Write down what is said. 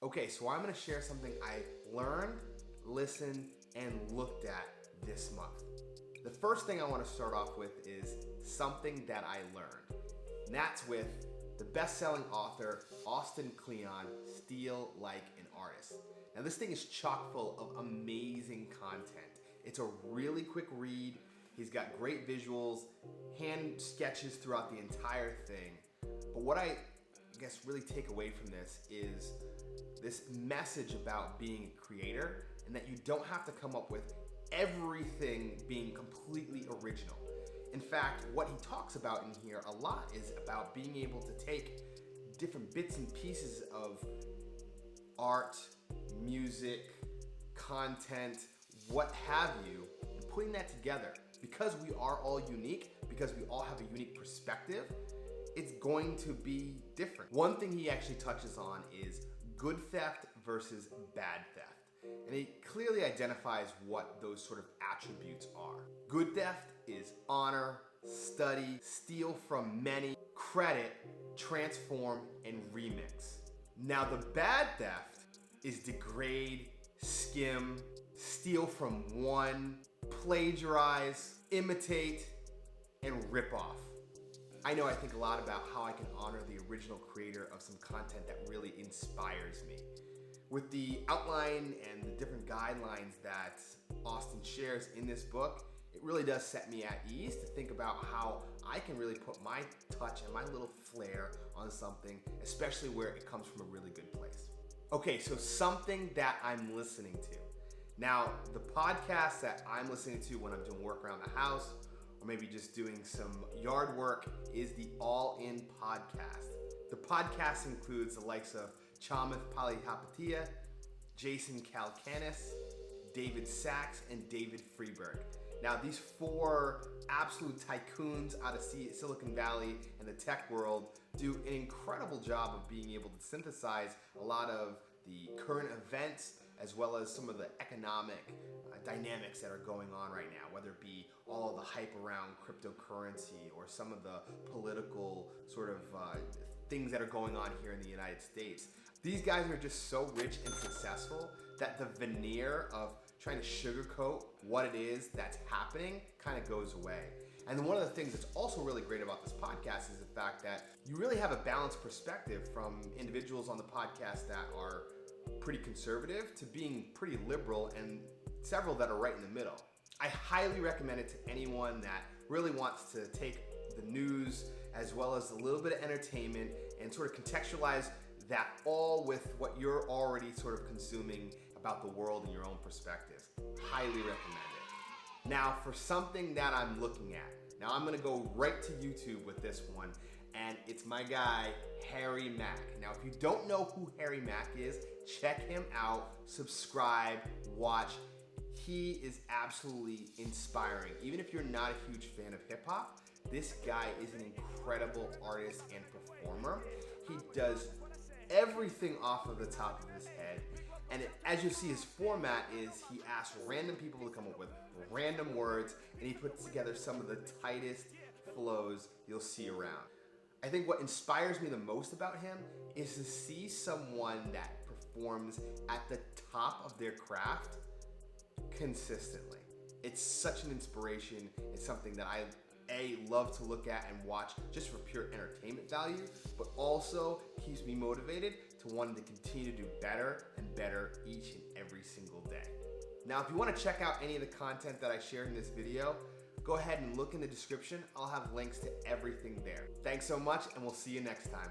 Okay, so I'm gonna share something I learned, listened, and looked at this month. The first thing I wanna start off with is something that I learned. And that's with the best-selling author, Austin Kleon, Steal Like an Artist. Now this thing is chock full of amazing content. It's a really quick read. He's got great visuals, hand sketches throughout the entire thing. But what I guess really take away from this is this message about being a creator and that you don't have to come up with everything being completely original. In fact, what he talks about in here a lot is about being able to take different bits and pieces of art, music, content, what have you, and putting that together. Because we are all unique, because we all have a unique perspective, it's going to be different. One thing he actually touches on is good theft versus bad theft. And he clearly identifies what those sort of attributes are. Good theft is honor, study, steal from many, credit, transform, and remix. Now the bad theft is degrade, skim, steal from one, plagiarize, imitate, and rip off. I know I think a lot about how I can honor the original creator of some content that really inspires me. With the outline and the different guidelines that Austin shares in this book, it really does set me at ease to think about how I can really put my touch and my little flair on something, especially where it comes from a really good place. Okay, so something that I'm listening to. Now, the podcast that I'm listening to when I'm doing work around the house, or maybe just doing some yard work, is the All In podcast. The podcast includes the likes of Chamath Palihapitiya, Jason Calacanis, David Sachs, and David Freeberg. Now, these four absolute tycoons out of Silicon Valley and the tech world do an incredible job of being able to synthesize a lot of the current events as well as some of the economic dynamics that are going on right now, whether it be all the hype around cryptocurrency or some of the political sort of things that are going on here in the United States. These guys are just so rich and successful that the veneer of trying to sugarcoat what it is that's happening kind of goes away. And then one of the things that's also really great about this podcast is the fact that you really have a balanced perspective from individuals on the podcast that are pretty conservative to being pretty liberal and several that are right in the middle. I highly recommend it to anyone that really wants to take the news as well as a little bit of entertainment and sort of contextualize that all with what you're already sort of consuming about the world and your own perspectives. Highly recommend it. Now for something that I'm looking at. Now I'm gonna go right to YouTube with this one, and it's my guy, Harry Mack. Now if you don't know who Harry Mack is, check him out, subscribe, watch. He is absolutely inspiring. Even if you're not a huge fan of hip hop, this guy is an incredible artist and performer. He does everything off of the top of his head. And as you see, his format is he asks random people to come up with random words, and he puts together some of the tightest flows you'll see around. I think what inspires me the most about him is to see someone that performs at the top of their craft consistently. It's such an inspiration. It's something that I love to look at and watch just for pure entertainment value, but also keeps me motivated to wanting to continue to do better and better each and every single day. Now, if you want to check out any of the content that I shared in this video, go ahead and look in the description. I'll have links to everything there. Thanks so much, and we'll see you next time.